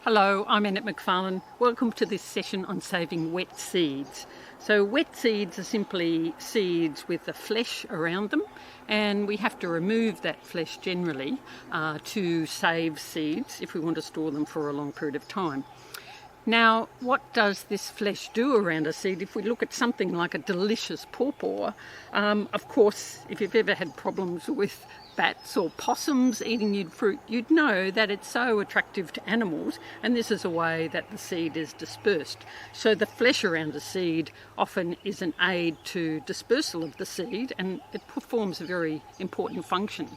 Hello, I'm Annette McFarlane. Welcome to this session on saving wet seeds. So wet seeds are simply seeds with the flesh around them, and we have to remove that flesh generally to save seeds if we want to store them for a long period of time. Now, what does this flesh do around a seed? If we look at something like a delicious pawpaw, of course, if you've ever had problems with bats or possums eating your fruit, you'd know that it's so attractive to animals, and this is a way that the seed is dispersed. So the flesh around a seed often is an aid to dispersal of the seed, and it performs a very important function.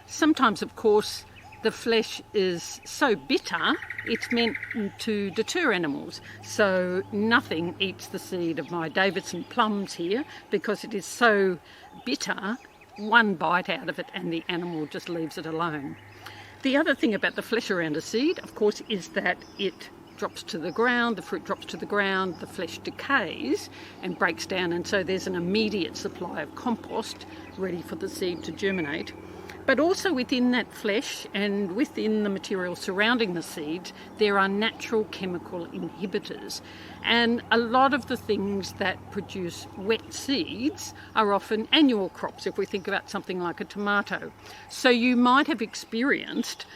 Sometimes, of course, the flesh is so bitter, it's meant to deter animals. So nothing eats the seed of my Davidson plums here because it is so bitter. One bite out of it and the animal just leaves it alone. The other thing about the flesh around a seed, of course, is that it drops to the ground, the fruit drops to the ground, the flesh decays and breaks down, and so there's an immediate supply of compost ready for the seed to germinate. But also within that flesh and within the material surrounding the seeds, there are natural chemical inhibitors. And a lot of the things that produce wet seeds are often annual crops, if we think about something like a tomato. So you might have experienced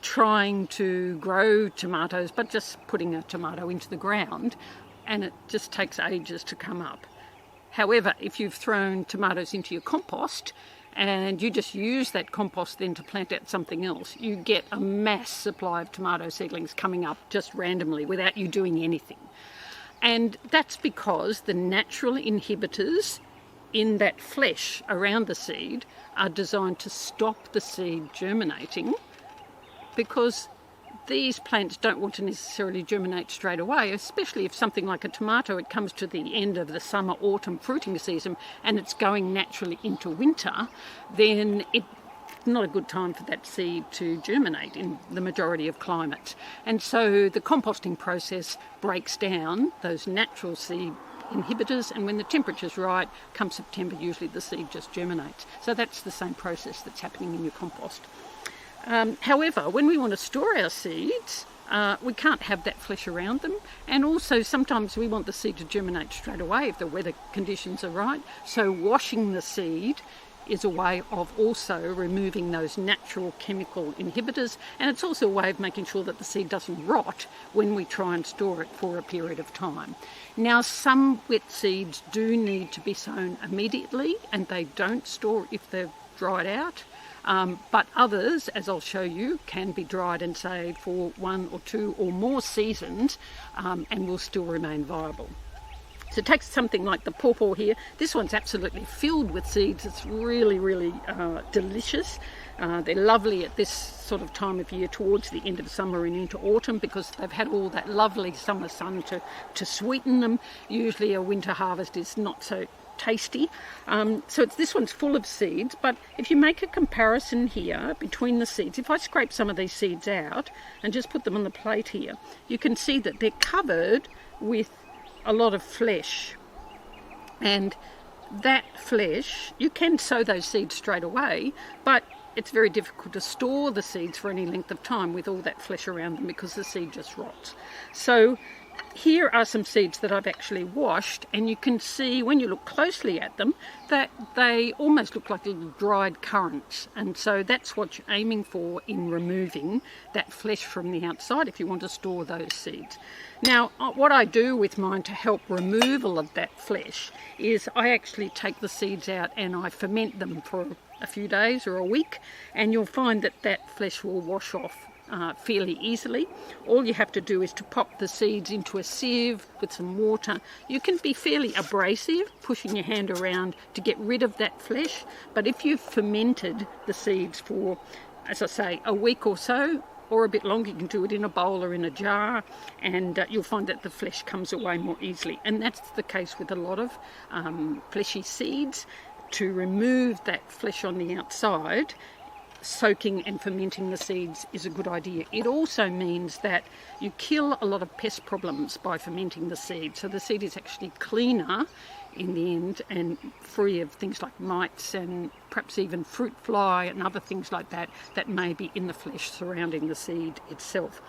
trying to grow tomatoes, but just putting a tomato into the ground, and it just takes ages to come up. However, if you've thrown tomatoes into your compost, and you just use that compost then to plant out something else, you get a mass supply of tomato seedlings coming up just randomly without you doing anything. And that's because the natural inhibitors in that flesh around the seed are designed to stop the seed germinating, because these plants don't want to necessarily germinate straight away, especially if something like a tomato, it comes to the end of the summer, autumn fruiting season and it's going naturally into winter, then it's not a good time for that seed to germinate in the majority of climates. And so the composting process breaks down those natural seed inhibitors, and when the temperature's right, come September, usually the seed just germinates. So that's the same process that's happening in your compost. However, when we want to store our seeds, we can't have that flesh around them, and also sometimes we want the seed to germinate straight away if the weather conditions are right. So washing the seed is a way of also removing those natural chemical inhibitors, and it's also a way of making sure that the seed doesn't rot when we try and store it for a period of time. Now, some wet seeds do need to be sown immediately, and they don't store if they're dried out. But others, as I'll show you, can be dried and saved for 1 or 2 or more seasons and will still remain viable. So take something like the pawpaw here. This one's absolutely filled with seeds. It's really, really delicious. They're lovely at this sort of time of year, towards the end of summer and into autumn, because they've had all that lovely summer sun to sweeten them. Usually a winter harvest is not so tasty. So this one's full of seeds, but if you make a comparison here between the seeds, if I scrape some of these seeds out and just put them on the plate here, you can see that they're covered with a lot of flesh. And that flesh, you can sow those seeds straight away, but it's very difficult to store the seeds for any length of time with all that flesh around them because the seed just rots. So here are some seeds that I've actually washed, and you can see when you look closely at them that they almost look like little dried currants, and so that's what you're aiming for in removing that flesh from the outside if you want to store those seeds. Now, what I do with mine to help removal of that flesh is I actually take the seeds out and I ferment them for a few days or a week, and you'll find that that flesh will wash off fairly easily. All you have to do is to pop the seeds into a sieve with some water. You can be fairly abrasive, pushing your hand around to get rid of that flesh, but if you've fermented the seeds for, as I say, a week or so, or a bit longer, you can do it in a bowl or in a jar, and you'll find that the flesh comes away more easily. And that's the case with a lot of fleshy seeds. To remove that flesh on the outside, soaking and fermenting the seeds is a good idea. It also means that you kill a lot of pest problems by fermenting the seed. So the seed is actually cleaner in the end and free of things like mites and perhaps even fruit fly and other things like that that may be in the flesh surrounding the seed itself.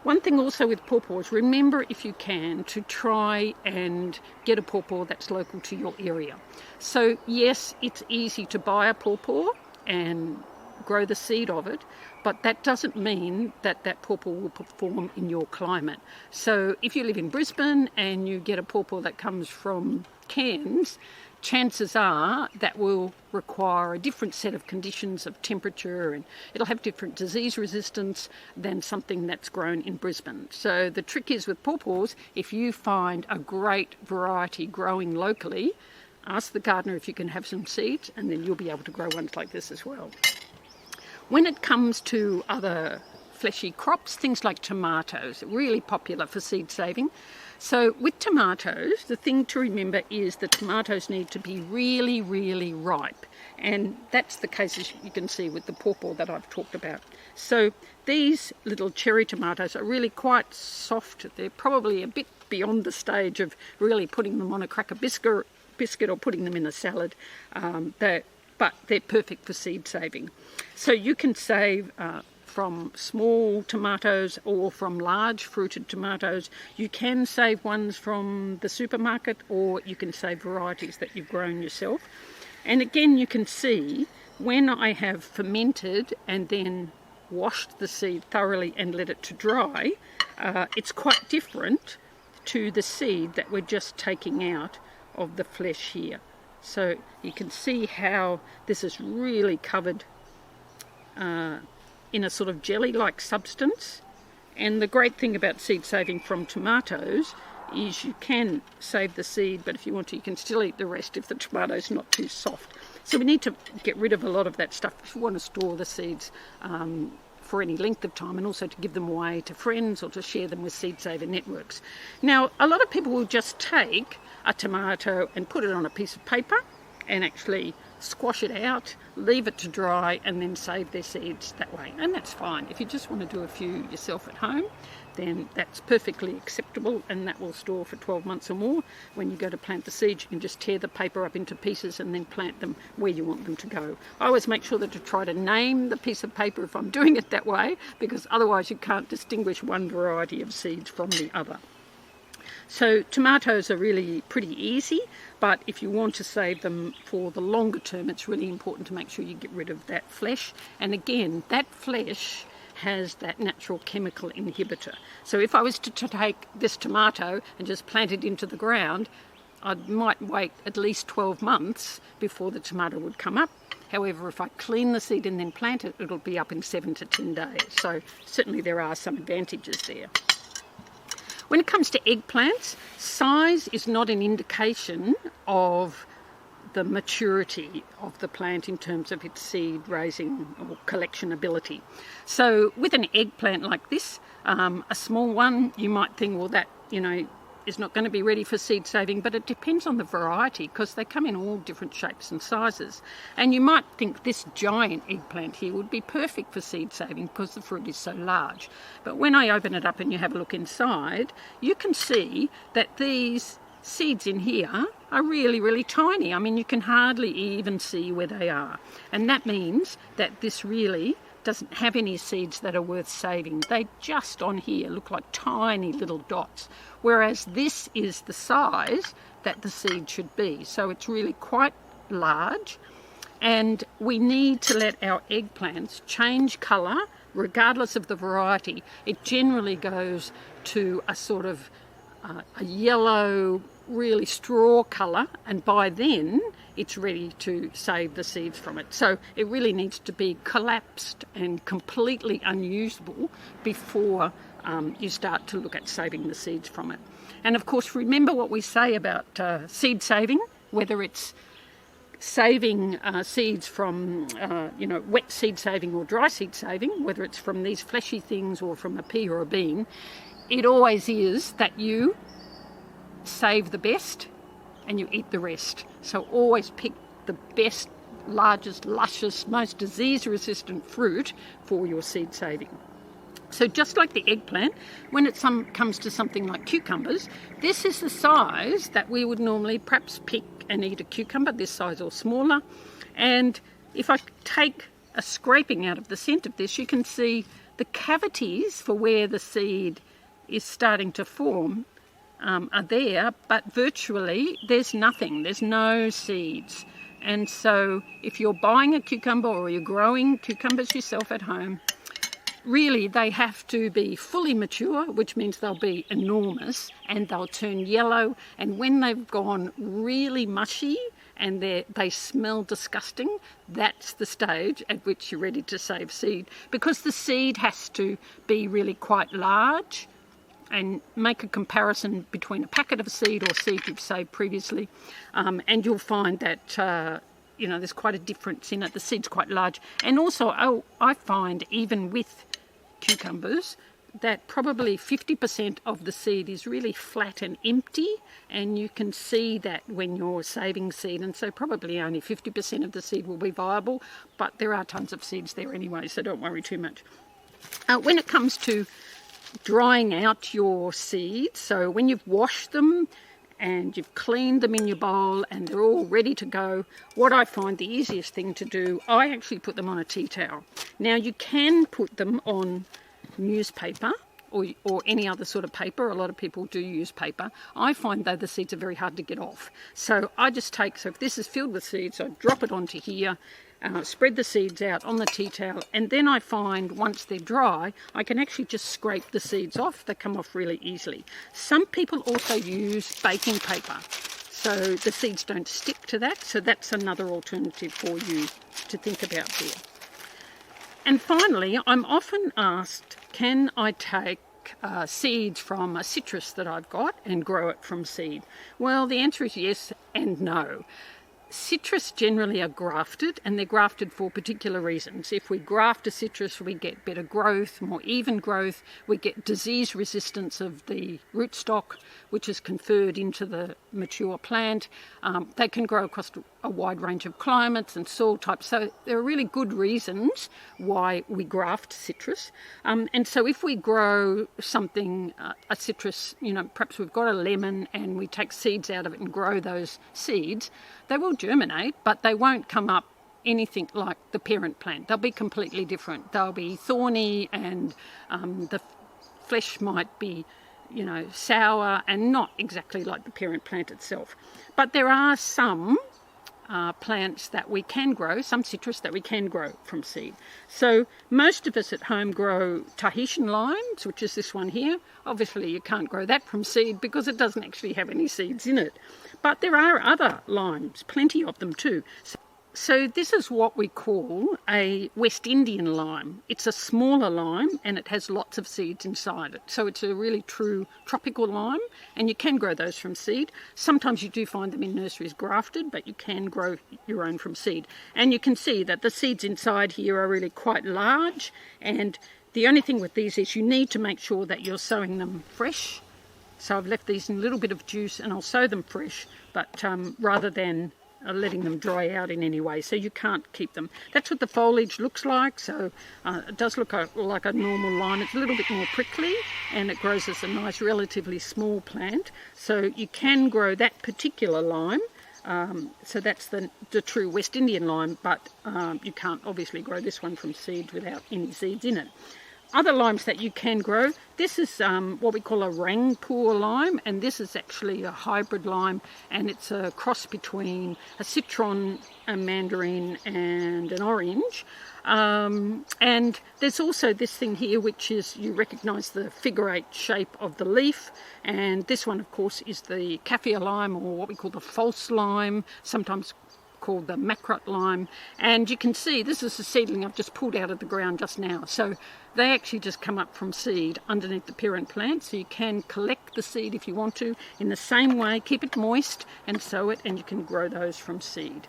One thing also with pawpaws, remember if you can to try and get a pawpaw that's local to your area. So yes, it's easy to buy a pawpaw and grow the seed of it, but that doesn't mean that that pawpaw will perform in your climate. So if you live in Brisbane and you get a pawpaw that comes from Cairns, chances are that will require a different set of conditions of temperature, and it'll have different disease resistance than something that's grown in Brisbane. So the trick is with pawpaws, if you find a great variety growing locally, ask the gardener if you can have some seeds, and then you'll be able to grow ones like this as well. When it comes to other fleshy crops, things like tomatoes, really popular for seed saving. So with tomatoes, the thing to remember is that tomatoes need to be really, really ripe. And that's the case, as you can see, with the pawpaw that I've talked about. So these little cherry tomatoes are really quite soft. They're probably a bit beyond the stage of really putting them on a cracker biscuit or putting them in a salad. But they're perfect for seed saving. So you can save from small tomatoes or from large fruited tomatoes. You can save ones from the supermarket, or you can save varieties that you've grown yourself. And again, you can see when I have fermented and then washed the seed thoroughly and let it to dry, it's quite different to the seed that we're just taking out of the flesh here. So you can see how this is really covered in a sort of jelly-like substance. And the great thing about seed saving from tomatoes is you can save the seed, but if you want to, you can still eat the rest if the tomato's not too soft. So we need to get rid of a lot of that stuff if you want to store the seeds for any length of time, and also to give them away to friends or to share them with seed saver networks. Now, a lot of people will just take a tomato and put it on a piece of paper and actually squash it out, leave it to dry, and then save their seeds that way. And that's fine. If you just want to do a few yourself at home, then that's perfectly acceptable, and that will store for 12 months or more. When you go to plant the seeds, you can just tear the paper up into pieces and then plant them where you want them to go. I always make sure that to try to name the piece of paper if I'm doing it that way, because otherwise you can't distinguish one variety of seeds from the other. So tomatoes are really pretty easy, but if you want to save them for the longer term, it's really important to make sure you get rid of that flesh. And again, that flesh has that natural chemical inhibitor. So if I was to take this tomato and just plant it into the ground, I might wait at least 12 months before the tomato would come up. However, if I clean the seed and then plant it, it'll be up in 7 to 10 days. So certainly there are some advantages there. When it comes to eggplants, size is not an indication of the maturity of the plant in terms of its seed raising or collection ability. So with an eggplant like this, a small one, you might think, well, that, is not going to be ready for seed saving, but it depends on the variety, because they come in all different shapes and sizes. And you might think this giant eggplant here would be perfect for seed saving because the fruit is so large. But when I open it up and you have a look inside, you can see that these seeds in here are really, really tiny. I mean, you can hardly even see where they are. And that means that this really doesn't have any seeds that are worth saving. They just on here look like tiny little dots, whereas this is the size that the seed should be. So it's really quite large, and we need to let our eggplants change colour regardless of the variety. It generally goes to a sort of a yellow, really straw colour, and by then it's ready to save the seeds from it. So it really needs to be collapsed and completely unusable before you start to look at saving the seeds from it. And of course, remember what we say about seed saving, whether it's saving seeds from wet seed saving or dry seed saving, whether it's from these fleshy things or from a pea or a bean, it always is that you save the best and you eat the rest. So always pick the best, largest, luscious, most disease-resistant fruit for your seed saving. So just like the eggplant, when it comes to something like cucumbers, this is the size that we would normally perhaps pick and eat a cucumber, this size or smaller. And if I take a scraping out of the centre of this, you can see The cavities for where the seed is starting to form are there, but virtually there's nothing. There's no seeds. And so if you're buying a cucumber or you're growing cucumbers yourself at home, really they have to be fully mature, which means they'll be enormous and they'll turn yellow. And when they've gone really mushy and they smell disgusting, that's the stage at which you're ready to save seed, because the seed has to be really quite large. And make a comparison between a packet of seed or seed you've saved previously, and you'll find that there's quite a difference in it. The seed's quite large. And also I find even with cucumbers that probably 50% of the seed is really flat and empty, and you can see that when you're saving seed. And so probably only 50% of the seed will be viable, but there are tons of seeds there anyway, so don't worry too much. When it comes to drying out your seeds, so when you've washed them and you've cleaned them in your bowl and they're all ready to go, what I find the easiest thing to do, I actually put them on a tea towel. Now you can put them on newspaper or any other sort of paper. A lot of people do use paper. I find though the seeds are very hard to get off. So I just so if this is filled with seeds, I drop it onto here, spread the seeds out on the tea towel, and then I find once they're dry, I can actually just scrape the seeds off. They come off really easily. Some people also use baking paper, so the seeds don't stick to that, so that's another alternative for you to think about there. And finally, I'm often asked, can I take seeds from a citrus that I've got and grow it from seed? Well, the answer is yes and no. Citrus generally are grafted, and they're grafted for particular reasons. If we graft a citrus, we get better growth, more even growth. We get disease resistance of the rootstock, which is conferred into the mature plant. They can grow across a wide range of climates and soil types. So there are really good reasons why we graft citrus. And so if we grow something, a citrus, perhaps we've got a lemon and we take seeds out of it and grow those seeds, they will germinate, but they won't come up anything like the parent plant. They'll be completely different. They'll be thorny, and the flesh might be, sour and not exactly like the parent plant itself. But there are some plants that we can grow, some citrus that we can grow from seed. So most of us at home grow Tahitian limes, which is this one here. Obviously you can't grow that from seed because it doesn't actually have any seeds in it. But there are other limes, plenty of them too. So this is what we call a West Indian lime. It's a smaller lime and it has lots of seeds inside it. So it's a really true tropical lime, and you can grow those from seed. Sometimes you do find them in nurseries grafted, but you can grow your own from seed. And you can see that the seeds inside here are really quite large, and the only thing with these is you need to make sure that you're sowing them fresh. So I've left these in a little bit of juice and I'll sow them fresh, but rather than letting them dry out in any way, so you can't keep them. That's what the foliage looks like. So it does look like a normal lime. It's a little bit more prickly, and it grows as a nice relatively small plant, so you can grow that particular lime. So that's the true West Indian lime, but you can't obviously grow this one from seed without any seeds in it. Other limes that you can grow, this is what we call a Rangpur lime, and this is actually a hybrid lime, and it's a cross between a citron, a mandarin and an orange. And there's also this thing here, which is, you recognise the figure 8 shape of the leaf, and this one of course is the kaffir lime, or what we call the false lime, sometimes called the macrot lime. And you can see this is a seedling I've just pulled out of the ground just now, so they actually just come up from seed underneath the parent plant, so you can collect the seed if you want to in the same way, keep it moist and sow it, and you can grow those from seed.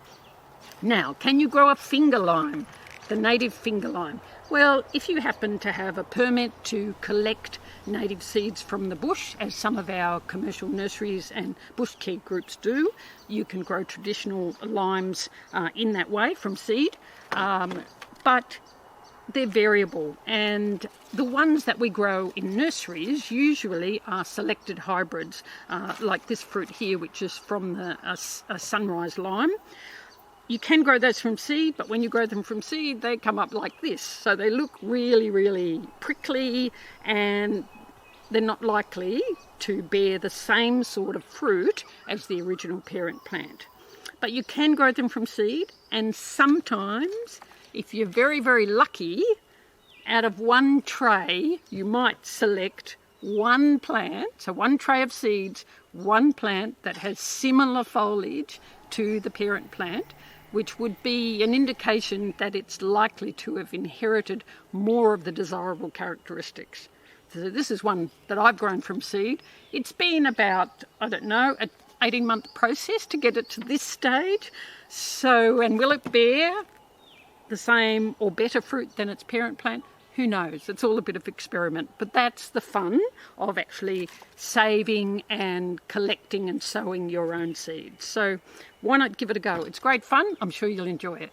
Now, can you grow a finger lime, the native finger lime? Well, if you happen to have a permit to collect native seeds from the bush, as some of our commercial nurseries and bush care groups do, you can grow traditional limes in that way from seed, but they're variable, and the ones that we grow in nurseries usually are selected hybrids, like this fruit here, which is from a sunrise lime. you can grow those from seed, but when you grow them from seed, they come up like this. So they look really, really prickly, and they're not likely to bear the same sort of fruit as the original parent plant. But you can grow them from seed, and sometimes, if you're very, very lucky, out of one tray, you might select one plant, so one tray of seeds, one plant that has similar foliage to the parent plant, which would be an indication that it's likely to have inherited more of the desirable characteristics. So this is one that I've grown from seed. It's been about, I don't know, an 18-month process to get it to this stage. So, and will it bear the same or better fruit than its parent plant? Who knows? It's all a bit of experiment. But that's the fun of actually saving and collecting and sowing your own seeds. So why not give it a go? It's great fun. I'm sure you'll enjoy it.